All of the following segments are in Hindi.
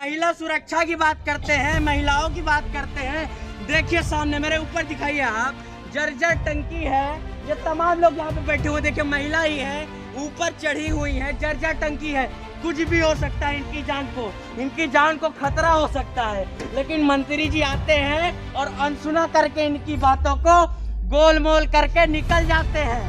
महिला सुरक्षा की बात करते हैं, महिलाओं की बात करते हैं। देखिए सामने मेरे ऊपर दिखाइए आप, जर्जर टंकी है। ये तमाम लोग यहाँ पे बैठे हुए, देखिए महिला ही है, ऊपर चढ़ी हुई है। जर्जर टंकी है, कुछ भी हो सकता है इनकी जान को खतरा हो सकता है। लेकिन मंत्री जी आते हैं और अनसुना करके इनकी बातों को गोलमोल करके निकल जाते हैं।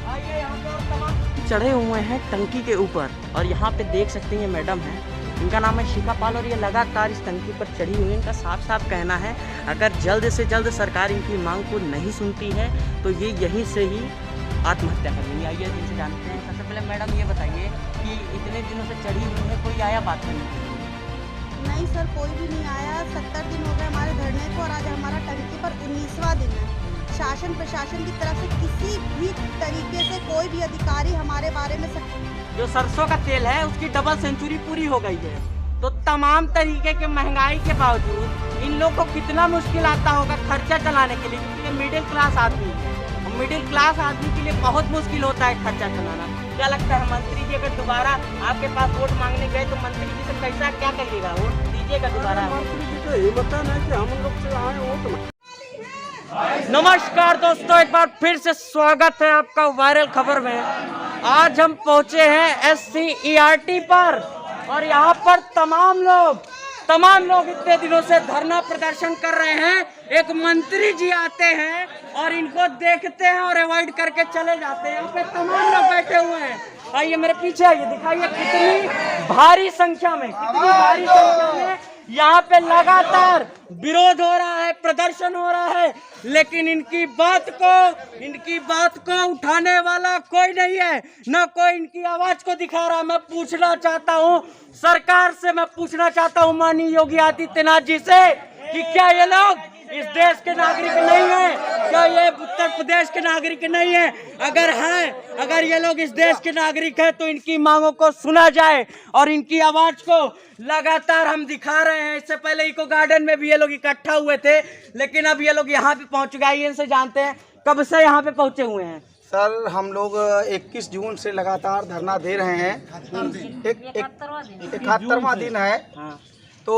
आइए यहाँ पे और तमाम चढ़े हुए हैं टंकी के ऊपर, और यहाँ पे देख सकते हैं ये मैडम है, इनका नाम है शिखा पाल, और ये लगातार इस टंकी पर चढ़ी हुई है। इनका साफ साफ कहना है अगर जल्द से जल्द सरकार इनकी मांग को नहीं सुनती है तो ये यहीं से ही आत्महत्या कर लेंगे। आइए इनसे जानते हैं। सबसे पहले मैडम ये बताइए कि इतने दिनों से चढ़ी हुई है, कोई आया बात करने के लिए? नहीं सर, कोई भी नहीं आया। 70 दिन हो गए हमारे धरने को, और आज हमारा टंकी पर 19वां दिन है। शासन प्रशासन की तरफ से किसी भी तरीके से कोई भी अधिकारी हमारे बारे में जो सरसों का तेल है उसकी डबल सेंचुरी पूरी हो गई है, तो तमाम तरीके के महंगाई के बावजूद इन लोग को कितना मुश्किल आता होगा खर्चा चलाने के लिए, क्योंकि ये मिडिल क्लास आदमी है। मिडिल क्लास आदमी के लिए बहुत मुश्किल होता है खर्चा चलाना। क्या लगता है मंत्री जी अगर दोबारा आपके पास वोट मांगने गए तो मंत्री जी से कैसा क्या करिएगा? वोट दीजिएगा दोबारा? मंत्री जी को ये बताना है कि हम लोग से आए वोट। नमस्कार दोस्तों, एक बार फिर से स्वागत है आपका वायरल खबर में। आज हम पहुंचे हैं SCERT पर, और यहाँ पर तमाम लोग इतने दिनों से धरना प्रदर्शन कर रहे हैं। एक मंत्री जी आते हैं और इनको देखते हैं और अवॉइड करके चले जाते हैं। यहाँ पे तमाम लोग बैठे हुए हैं। आइए मेरे पीछे आइए, दिखाइए कितनी भारी संख्या में यहाँ पे लगातार विरोध हो रहा है, प्रदर्शन हो रहा है, लेकिन इनकी बात को उठाने वाला कोई नहीं है, न कोई इनकी आवाज को दिखा रहा। मैं पूछना चाहता हूँ सरकार से, मैं पूछना चाहता हूँ माननीय योगी आदित्यनाथ जी से कि क्या ये लोग इस देश के नागरिक नहीं है? क्या ये उत्तर प्रदेश के नागरिक नहीं है? अगर ये लोग इस देश के नागरिक हैं तो इनकी मांगों को सुना जाए, और इनकी आवाज को लगातार हम दिखा रहे हैं। इससे पहले इको गार्डन में भी ये लोग इकट्ठा हुए थे, लेकिन अब ये लोग यहाँ पे पहुंच गए। इनसे जानते हैं कब से यहाँ पे पहुंचे हुए हैं। सर हम लोग 21 जून से लगातार धरना दे रहे हैं। 71वां दिन है। हाँ। तो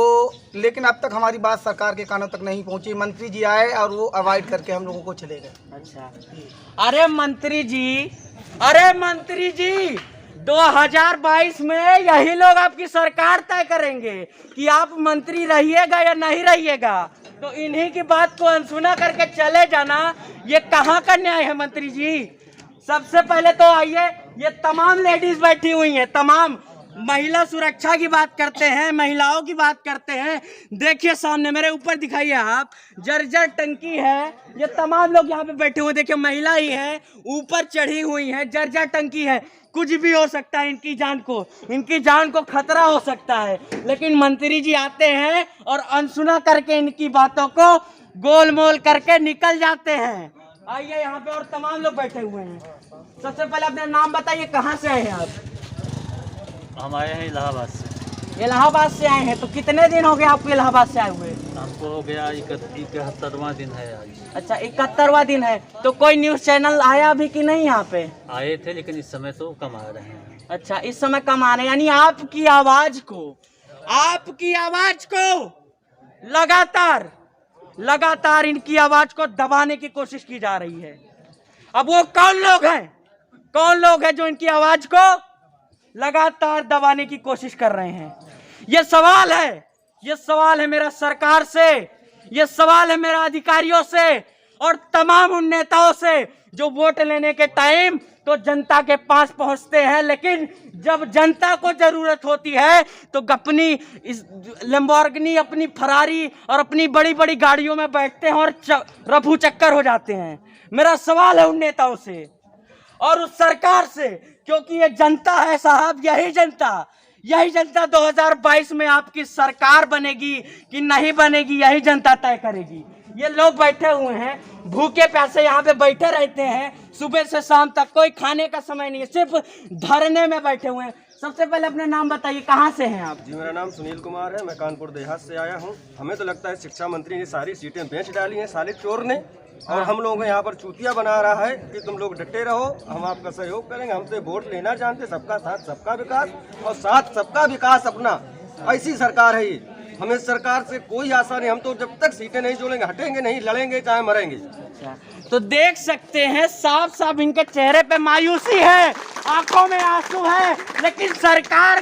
लेकिन अब तक हमारी बात सरकार के कानों तक नहीं पहुंची। मंत्री जी आए और वो अवॉइड करके हम लोगों को चले गए। अच्छा, अरे मंत्री जी 2022 में यही लोग आपकी सरकार तय करेंगे कि आप मंत्री रहिएगा या नहीं रहिएगा। तो इन्हीं की बात को अनसुना करके चले जाना, ये कहाँ का न्याय है मंत्री जी? सबसे पहले तो आइए, ये तमाम लेडीज बैठी हुई हैं, तमाम महिला सुरक्षा की बात करते हैं, महिलाओं की बात करते हैं। देखिए सामने मेरे ऊपर दिखाइए आप, जर्जर टंकी है। ये तमाम लोग यहाँ पे बैठे हुए, देखिए महिला ही है, ऊपर चढ़ी हुई है। जर्जर टंकी है, कुछ भी हो सकता है इनकी जान को खतरा हो सकता है। लेकिन मंत्री जी आते हैं और अनसुना करके इनकी बातों को गोलमोल करके निकल जाते हैं। आइए यहाँ पे और तमाम लोग बैठे हुए हैं। सबसे पहले अपना नाम बताइए, कहाँ से आए हैं आप? हम आए हैं इलाहाबाद से। इलाहाबाद से आए हैं, तो कितने दिन हो गए आपको इलाहाबाद से आए हुए? हमको हो गया 71वां दिन है आज। अच्छा, 71वां दिन है। तो कोई न्यूज़ चैनल आया अभी कि नहीं यहाँ पे? आए थे, लेकिन इस समय तो कम आ रहे हैं। अच्छा, इस समय कम आ रहे हैं, यानी आपकी आवाज को लगातार इनकी आवाज को दबाने की कोशिश की जा रही है। अब वो कौन लोग हैं जो इनकी आवाज को लगातार दबाने की कोशिश कर रहे हैं? ये सवाल है मेरा सरकार से, ये सवाल है मेरा अधिकारियों से और तमाम उन नेताओं से जो वोट लेने के टाइम तो जनता के पास पहुंचते हैं, लेकिन जब जनता को जरूरत होती है तो अपनी लैम्बोर्गिनी, अपनी फरारी और अपनी बड़ी बड़ी गाड़ियों में बैठते हैं और रफू चक्कर हो जाते हैं। मेरा सवाल है उन नेताओं से और उस सरकार से, क्योंकि ये जनता है साहब, यही जनता 2022 में आपकी सरकार बनेगी कि नहीं बनेगी, यही जनता तय करेगी। ये लोग बैठे हुए हैं, भूखे प्यासे यहाँ पे बैठे रहते हैं सुबह से शाम तक, कोई खाने का समय नहीं है, सिर्फ धरने में बैठे हुए हैं। सबसे पहले अपने नाम बताइए, कहाँ से हैं आप? जी मेरा नाम सुनील कुमार है, मैं कानपुर देहात से आया हूँ। हमें तो लगता है शिक्षा मंत्री ने सारी सीटें बेच डाली हैं साले चोर ने, और हम लोगों को यहाँ पर चूतिया बना रहा है कि तुम लोग डटे रहो, हम आपका सहयोग करेंगे, हमसे वोट लेना जानते, सबका साथ सबका विकास, और साथ सबका विकास अपना ऐसी सरकार है ये। हमें सरकार से कोई आशा नहीं, हम तो जब तक सीटें नहीं जोड़ेंगे, हटेंगे नहीं, लड़ेंगे चाहे मरेंगे। तो देख सकते हैं साफ साफ इनके चेहरे पे मायूसी है, आंखों में आंसू है, लेकिन सरकार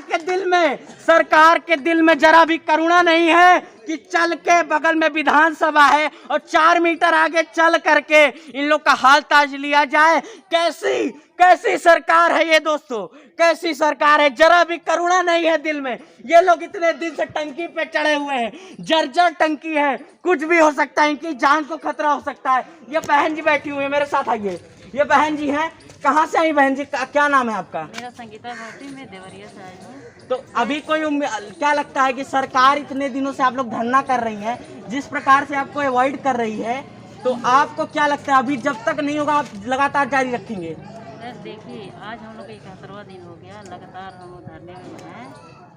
के दिल में जरा भी करुणा नहीं है कि चल के बगल में विधानसभा है और 4 मीटर आगे चल करके इन लोग का हाल ताज लिया जाए। कैसी सरकार है ये दोस्तों, कैसी सरकार है, जरा भी करुणा नहीं है दिल में। ये लोग इतने दिन से टंकी पे चढ़े हुए हैं, जर्जर टंकी है, कुछ भी हो सकता है, इनकी जान को खतरा हो सकता है। ये बहन जी बैठी हुई है, मेरे साथ आइए। ये बहन जी हैं, कहाँ से आई बहन जी, क्या नाम है आपका? मेरा संगीता भट्टी, मैं देवरिया से आई हूँ। तो अभी कोई क्या लगता है कि सरकार इतने दिनों से आप लोग धरना कर रही है, जिस प्रकार से आपको अवॉइड कर रही है, तो आपको क्या लगता है अभी जब तक नहीं होगा आप लगातार जारी रखेंगे? सर देखिए, आज हम लोग का 71वां दिन हो गया, लगातार हम लोग धरने में हैं।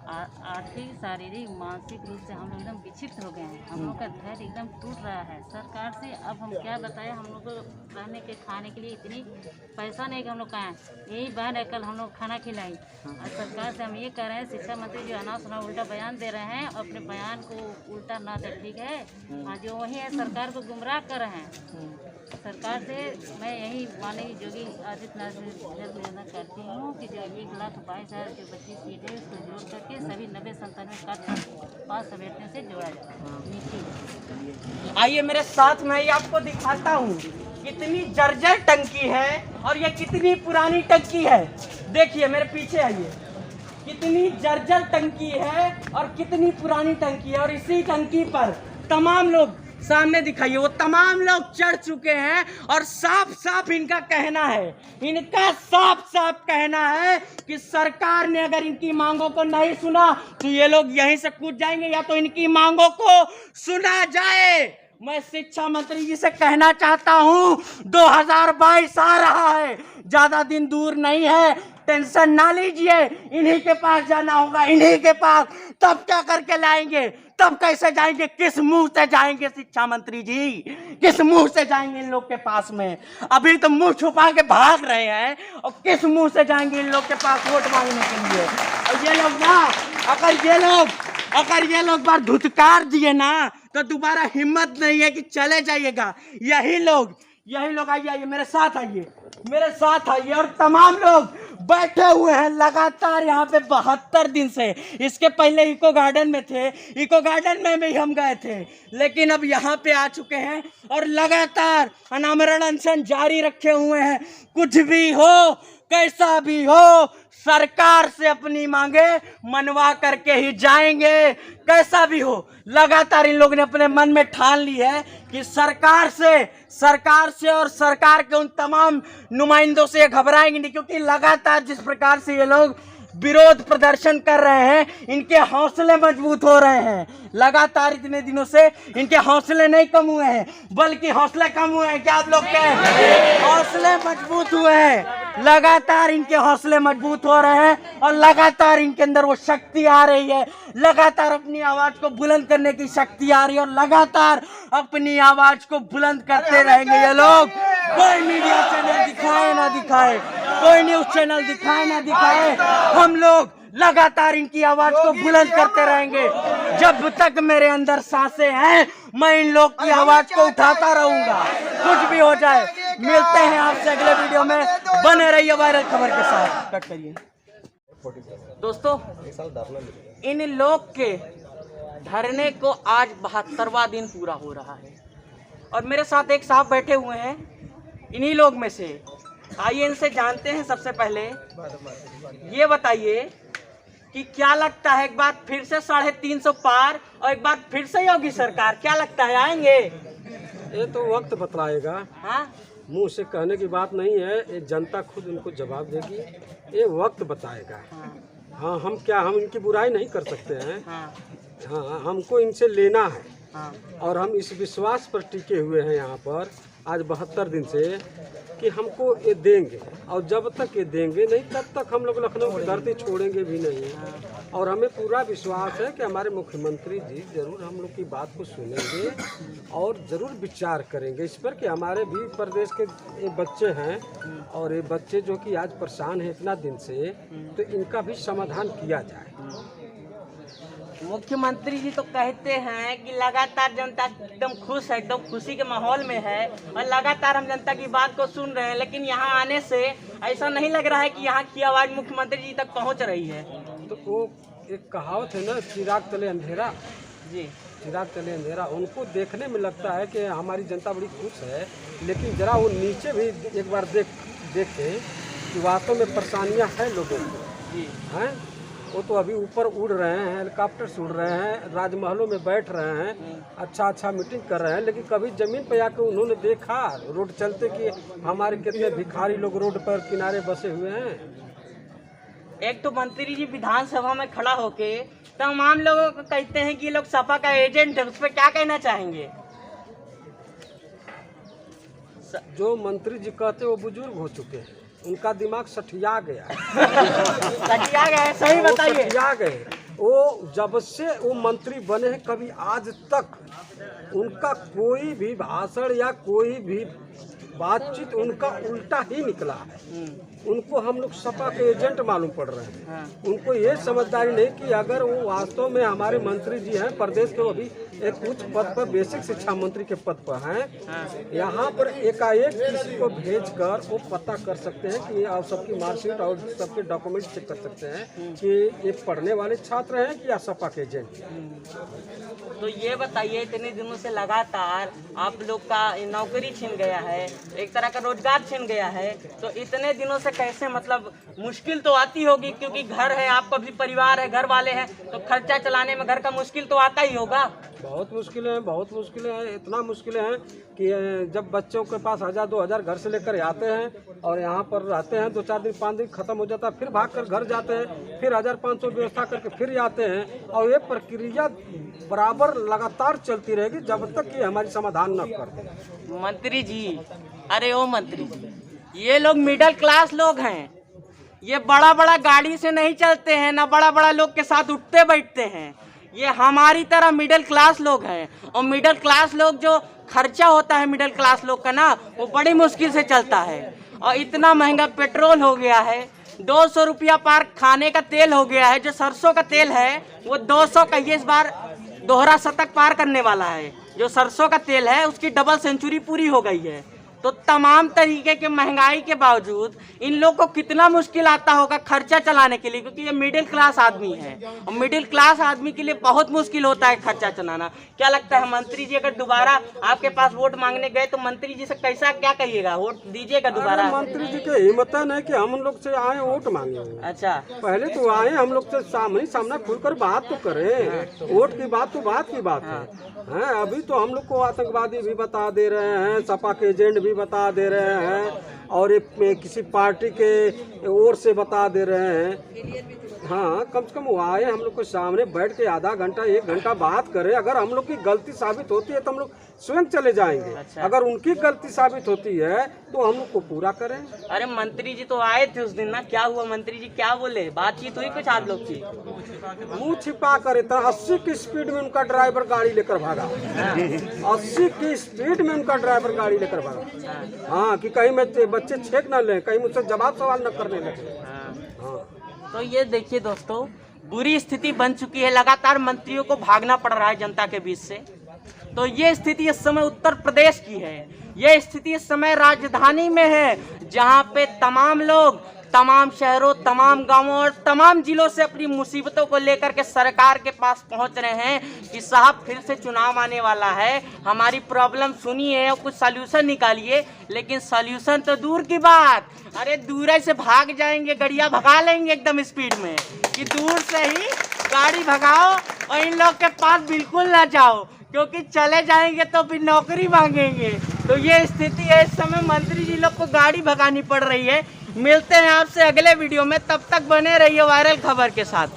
आर्थिक, शारीरिक, मानसिक रूप से हम लोग एकदम विक्षिप्त हो गए हैं। हम लोग का धैर्य एकदम टूट रहा है। सरकार से अब हम क्या बताएं, हम लोग को रहने के खाने के लिए इतनी पैसा नहीं कि हम लोग कहें। यही बहन है, कल हम लोग खाना खिलाई और सरकार से हम ये कह रहे हैं, शिक्षा मंत्री जो अनाप शनाप उल्टा बयान दे रहे हैं, अपने बयान को उल्टा ना दे, ठीक है। जो वही है सरकार को गुमराह कर रहे हैं। सरकार से मैं यही माननीय योगी आदित्यनाथ से निवेदन करती हूँ कि जो 1,22,000 जो 25 सीट है उसको जोड़ करके सभी 90-97 का 5 अभ्यर्थियों से जोड़ा जाए। आइए मेरे साथ में, ये आपको दिखाता हूँ कितनी जर्जर टंकी है और ये कितनी पुरानी टंकी है। देखिए मेरे पीछे आइए, कितनी जर्जर टंकी है और कितनी पुरानी टंकी है। और इसी टंकी पर तमाम लोग, सामने दिखाइए, वो तमाम लोग चढ़ चुके हैं और साफ साफ इनका कहना है कि सरकार ने अगर इनकी मांगों को नहीं सुना तो ये लोग यहीं से कूद जाएंगे, या तो इनकी मांगों को सुना जाए। मैं शिक्षा मंत्री जी से कहना चाहता हूं, 2022 आ रहा है, ज्यादा दिन दूर नहीं है, टेंशन ना लीजिए, इन्हीं के पास जाना होगा, इन्हीं के पास। तब क्या करके लाएंगे, तब कैसे जाएंगे, किस मुंह से जाएंगे शिक्षा मंत्री जी, किस मुंह से जाएंगे इन लोग के पास में? अभी तो मुंह छुपा के भाग रहे हैं और किस मुंह से जाएंगे इन लोग के पास वोट मांगने के लिए? और ये लोग ना, अगर ये लोग बार धुतकार दिए ना तो दोबारा हिम्मत नहीं है कि चले जाइएगा। यही लोग आइए मेरे साथ आइए और तमाम लोग बैठे हुए हैं लगातार यहाँ पे 72 दिन से। इसके पहले इको गार्डन में थे, इको गार्डन में भी हम गए थे, लेकिन अब यहाँ पे आ चुके हैं और लगातार अनामरण अनशन जारी रखे हुए हैं। कुछ भी हो, कैसा भी हो, सरकार से अपनी मांगे मनवा करके ही जाएंगे, कैसा भी हो। लगातार इन लोगों ने अपने मन में ठान ली है कि सरकार से और सरकार के उन तमाम नुमाइंदों से ये घबराएंगे नहीं, क्योंकि लगातार जिस प्रकार से ये लोग विरोध प्रदर्शन कर रहे हैं, इनके हौसले मजबूत हो रहे हैं। लगातार इतने दिनों से इनके हौसले नहीं कम हुए हैं, बल्कि हौसले कम हुए हैं। क्या आप लोग के हौसले मजबूत हुए हैं? लगातार इनके हौसले मजबूत हो रहे हैं और लगातार इनके अंदर वो शक्ति आ रही है, लगातार अपनी आवाज को बुलंद करने की शक्ति आ रही है और लगातार अपनी आवाज को बुलंद करते रहेंगे ये लोग। कोई मीडिया चैनल दिखाए ना दिखाए, कोई न्यूज चैनल दिखाए ना दिखाए, हम लोग लगातार इनकी आवाज को बुलंद करते रहेंगे। जब तक मेरे अंदर सांसें हैं, मैं इन लोग की आवाज को उठाता रहूंगा, कुछ भी हो जाए। मिलते हैं आपसे अगले वीडियो में, बने रहिए वायरल खबर के साथ। कट करिए दोस्तों, इन लोग के धरने को आज 72वां दिन पूरा हो रहा है और मेरे साथ एक साहब बैठे हुए हैं इन्हीं लोग में से। आइए इनसे जानते हैं। सबसे पहले ये बताइए कि क्या लगता है, एक बार फिर से 350 पार और एक बार फिर से योगी सरकार, क्या लगता है आएंगे? ये तो वक्त बतलाएगा। हाँ, मुंह से कहने की बात नहीं है, ये जनता खुद उनको जवाब देगी, ये वक्त बताएगा। हाँ, हम इनकी बुराई नहीं कर सकते हैं। हाँ, हमको इनसे लेना है। और हम इस विश्वास पर टिके हुए हैं यहाँ पर आज 72 दिन से कि हमको ये देंगे, और जब तक ये देंगे नहीं तब तक हम लोग लखनऊ की धरती छोड़ेंगे भी नहीं। और हमें पूरा विश्वास है कि हमारे मुख्यमंत्री जी जरूर हम लोग की बात को सुनेंगे और ज़रूर विचार करेंगे इस पर कि हमारे भी प्रदेश के ये बच्चे हैं और ये बच्चे जो कि आज परेशान हैं इतना दिन से, तो इनका भी समाधान किया जाए। मुख्यमंत्री जी तो कहते हैं कि लगातार जनता एकदम खुश है, एकदम खुशी के माहौल में है और लगातार हम जनता की बात को सुन रहे हैं, लेकिन यहाँ आने से ऐसा नहीं लग रहा है कि यहाँ की आवाज़ मुख्यमंत्री जी तक पहुँच रही है। तो वो एक कहावत है ना, चिराग तले अंधेरा। जी, चिराग तले अंधेरा। उनको देखने में लगता है कि हमारी जनता बड़ी खुश है, लेकिन जरा वो नीचे भी एक बार देखें कि वास्तव में परेशानियां हैं लोगों को। जी, हैं वो तो अभी ऊपर उड़ रहे हैं, हेलीकॉप्टर से उड़ रहे हैं, राजमहलों में बैठ रहे हैं, अच्छा मीटिंग कर रहे हैं, लेकिन कभी ज़मीन पर आकर उन्होंने देखा रोड चलते कि हमारे कितने भिखारी लोग रोड पर किनारे बसे हुए हैं। एक तो मंत्री जी विधानसभा में खड़ा होके तमाम लोगों को कहते हैं कि ये लोग सपा का एजेंट है, उस पर क्या कहना चाहेंगे? जो मंत्री जी कहते वो बुजुर्ग हो चुके हैं, उनका दिमाग सठिया गया है। सठिया गए, सही बताइए। सठिया गए। वो जब से वो मंत्री बने हैं, कभी आज तक उनका कोई भी भाषण या कोई भी बातचीत उनका उल्टा ही निकला है। उनको हम लोग सपा के एजेंट मालूम पड़ रहे हैं। उनको ये समझदारी नहीं कि अगर वो वास्तव में हमारे मंत्री जी हैं, प्रदेश के अभी एक उच्च पद पर, बेसिक शिक्षा मंत्री के पद पर हैं, यहाँ पर एकाएक किसी को भेजकर वो पता कर सकते हैं कि आप सबकी मार्कशीट और सबके डॉक्यूमेंट चेक कर सकते हैं कि ये पढ़ने वाले छात्र हैं कि या सपा के एजेंट। तो ये बताइए, इतने दिनों से लगातार आप लोग का नौकरी छिन गया है, एक तरह का रोजगार छिन गया है, तो इतने दिनों से कैसे, मतलब मुश्किल तो आती होगी, क्योंकि घर है, आपका भी परिवार है, घर वाले हैं, तो खर्चा चलाने में घर का मुश्किल तो आता ही होगा। बहुत मुश्किलें हैं, बहुत मुश्किलें हैं। इतना मुश्किलें हैं कि जब बच्चों के पास 1000-2000 घर से लेकर आते हैं और यहाँ पर रहते हैं, 2-4 दिन 5 दिन खत्म हो जाता है, फिर भाग कर घर जाते हैं, फिर 1500 व्यवस्था करके फिर आते हैं, और ये प्रक्रिया बराबर लगातार चलती रहेगी जब तक कि हमारी समाधान न कर दे। मंत्री जी, अरे ओ मंत्री जी, ये लोग मिडिल क्लास लोग हैं, ये बड़ा बड़ा गाड़ी से नहीं चलते हैं, ना बड़ा बड़ा लोग के साथ उठते बैठते हैं, ये हमारी तरह मिडिल क्लास लोग हैं। और मिडिल क्लास लोग, जो खर्चा होता है मिडिल क्लास लोग का ना, वो बड़ी मुश्किल से चलता है। और इतना महंगा पेट्रोल हो गया है, 200 रुपया पार खाने का तेल हो गया है, जो सरसों का तेल है वो 200 का, ये इस बार दोहरा शतक पार करने वाला है। जो सरसों का तेल है उसकी डबल सेंचुरी पूरी हो गई है। तो तमाम तरीके के महंगाई के बावजूद इन लोग को कितना मुश्किल आता होगा खर्चा चलाने के लिए, क्योंकि ये मिडिल क्लास आदमी है और मिडिल क्लास आदमी के लिए बहुत मुश्किल होता है खर्चा चलाना। क्या लगता है मंत्री जी, अगर दोबारा आपके पास वोट मांगने गए तो मंत्री जी से कैसा क्या कहिएगा, वोट दीजिएगा दोबारा? मंत्री जी के हिम्मत नहीं कि हम लोग से आए वोट मांगे। अच्छा, पहले तो आए हम लोग से सामना खुलकर बात तो करें। वोट की बात तो बात की बात है। अभी तो हम लोग को आतंकवादी भी बता दे रहे हैं, सपा के एजेंट भी बता दे रहे हैं, और किसी पार्टी के ओर से बता दे रहे हैं। हाँ, कम से कम वो आए हम लोग के सामने बैठ के आधा घंटा 1 घंटा बात करें। अगर हम लोग की गलती साबित होती है तो हम लोग स्वयं चले जाएंगे। अच्छा। अगर उनकी गलती साबित होती है तो हम लोग को पूरा करें। अरे मंत्री जी तो आए थे उस दिन ना, क्या हुआ? मंत्री जी क्या बोले? बातचीत हुई कुछ आप लोग की? मुंह छिपा कर इतना 80 की स्पीड में उनका ड्राइवर गाड़ी लेकर भागा। 80 की स्पीड में उनका ड्राइवर गाड़ी लेकर भागा। हाँ, कि कहीं बच्चे छेक न लें, कहीं मुझसे जवाब सवाल न करने लगे। हाँ। तो ये देखिए दोस्तों, बुरी स्थिति बन चुकी है, लगातार मंत्रियों को भागना पड़ रहा है जनता के बीच से। तो ये स्थिति इस समय उत्तर प्रदेश की है, ये स्थिति इस समय राजधानी में है, जहां पे तमाम लोग तमाम शहरों, तमाम गांवों और तमाम जिलों से अपनी मुसीबतों को लेकर के सरकार के पास पहुंच रहे हैं कि साहब फिर से चुनाव आने वाला है, हमारी प्रॉब्लम सुनिए और कुछ सॉल्यूशन निकालिए। लेकिन सॉल्यूशन तो दूर की बात, अरे दूर से भाग जाएंगे, गड़िया भगा लेंगे एकदम स्पीड में, कि दूर से ही गाड़ी भगाओ और इन लोग के पास बिल्कुल ना जाओ, क्योंकि चले जाएंगे तो फिर नौकरी मांगेंगे। तो ये स्थिति है इस समय, मंत्री जी लोग को गाड़ी भगानी पड़ रही है। मिलते हैं आपसे अगले वीडियो में, तब तक बने रहिए वायरल खबर के साथ।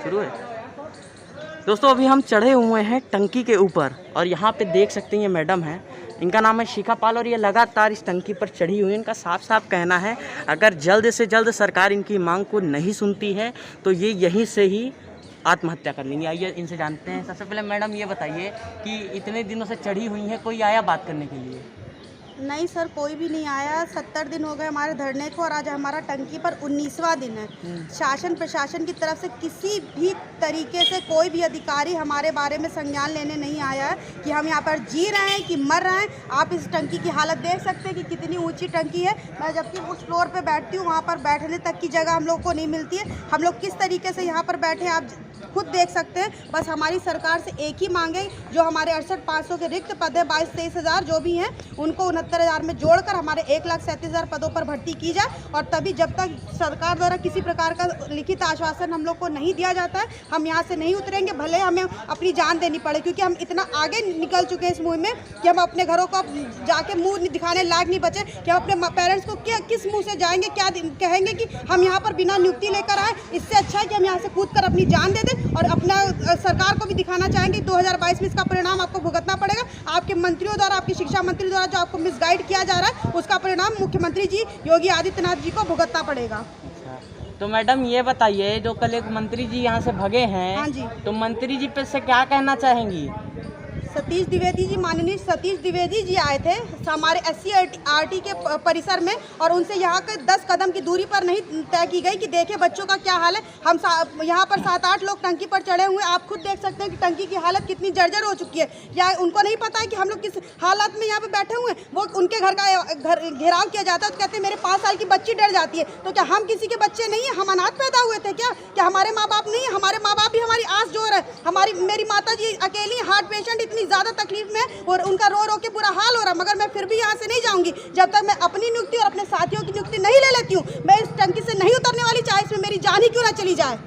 शुरू है दोस्तों, अभी हम चढ़े हुए हैं टंकी के ऊपर और यहाँ पे देख सकते हैं ये मैडम है, इनका नाम है शिखा पाल और ये लगातार इस टंकी पर चढ़ी हुई है। इनका साफ साफ कहना है अगर जल्द से जल्द सरकार इनकी मांग को नहीं सुनती है तो ये यहीं से ही आत्महत्या कर लेंगी। आइए इनसे जानते हैं। सबसे पहले मैडम ये बताइए कि इतने दिनों से चढ़ी हुई है, कोई आया बात करने के लिए? नहीं सर, कोई भी नहीं आया। 70 दिन हो गए हमारे धरने को और आज हमारा टंकी पर 19वां दिन है। शासन प्रशासन की तरफ से किसी भी तरीके से कोई भी अधिकारी हमारे बारे में संज्ञान लेने नहीं आया है कि हम यहाँ पर जी रहे हैं कि मर रहे हैं। आप इस टंकी की हालत देख सकते हैं कि कितनी ऊंची टंकी है। मैं जबकि उस फ्लोर पे बैठती हूँ, वहाँ पर बैठने तक की जगह हम लोग को नहीं मिलती है। हम लोग किस तरीके से यहाँ पर बैठे हैं आप खुद देख सकते हैं। बस हमारी सरकार से एक ही मांगे, जो हमारे 68,500 के रिक्त पद है 22-23 हज़ार जो भी हैं, उनको 69,000 में जोड़कर हमारे 1,37,000 पदों पर भर्ती की जाए। और तभी जब तक सरकार द्वारा किसी प्रकार का लिखित आश्वासन हम लोग को नहीं दिया जाता है, हम यहाँ से नहीं उतरेंगे, भले हमें अपनी जान देनी पड़े। क्योंकि हम इतना आगे निकल चुके हैं इस मुहिम में कि हम अपने घरों को जाके मुँह दिखाने लायक नहीं बचे कि हम अपने पेरेंट्स को किस मुँह से जाएंगे, क्या कहेंगे कि हम यहाँ पर बिना नियुक्ति लेकर आए। इससे अच्छा है कि हम यहाँ से कूद कर अपनी जान दे दें और अपना सरकार को भी दिखाना चाहेंगे 2022 में इसका परिणाम आपको भुगतना पड़ेगा। आपके मंत्रियों द्वारा, आपकी शिक्षा मंत्री द्वारा जो आपको मिसगाइड किया जा रहा है, उसका परिणाम मुख्यमंत्री जी योगी आदित्यनाथ जी को भुगतना पड़ेगा। तो मैडम ये बताइए, जो कल एक मंत्री जी यहाँ से भगे हैं, हाँ जी, तो मंत्री जी पे से क्या कहना चाहेंगी? सतीश द्विवेदी जी, माननीय सतीश द्विवेदी जी आए थे हमारे SC/RT के परिसर में और उनसे यहाँ के 10 कदम की दूरी पर नहीं तय की गई कि देखे बच्चों का क्या हाल है। हम यहाँ पर 7-8 लोग टंकी पर चढ़े हुए, आप खुद देख सकते हैं कि टंकी की हालत कितनी जर्जर हो चुकी है। या उनको नहीं पता है कि हम लोग किस हालत में यहाँ पे बैठे हुए हैं। वो उनके घर का घेराव किया जाता है तो कहते हैं मेरे 5 साल की बच्ची डर जाती है। तो क्या हम किसी के बच्चे नहीं हैं? हम अनाथ पैदा हुए थे क्या हमारे माँ बाप नहीं है? हमारे माँ बाप भी हमारी आस जोर है। मेरी माता जी अकेली हार्ट पेशेंट, इतनी ज़्यादा तकलीफ में और उनका रो रो के बुरा हाल हो रहा, मगर मैं फिर भी यहाँ से नहीं जाऊँगी जब तक मैं अपनी नियुक्ति और अपने साथियों की नियुक्ति नहीं ले लेती हूँ। मैं इस टंकी से नहीं उतरने वाली, चाहे इसमें मेरी जान ही क्यों ना चली जाए।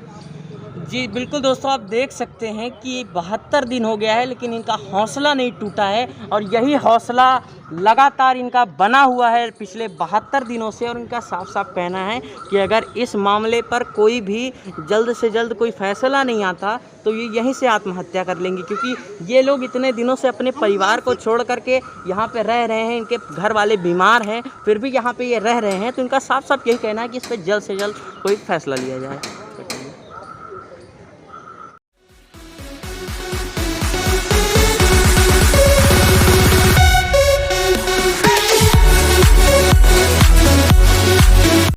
जी बिल्कुल दोस्तों, आप देख सकते हैं कि 72 दिन हो गया है लेकिन इनका हौसला नहीं टूटा है और यही हौसला लगातार इनका बना हुआ है पिछले 72 दिनों से। और इनका साफ साफ कहना है कि अगर इस मामले पर कोई भी जल्द से जल्द कोई फैसला नहीं आता तो ये यहीं से आत्महत्या कर लेंगे, क्योंकि ये लोग इतने दिनों से अपने परिवार को छोड़ करके यहाँ पे रह रहे हैं। इनके घर वाले बीमार हैं फिर भी यहाँ पे ये रह रहे हैं। तो इनका साफ साफ यही कहना है कि इस पर जल्द से जल्द कोई फैसला लिया जाए।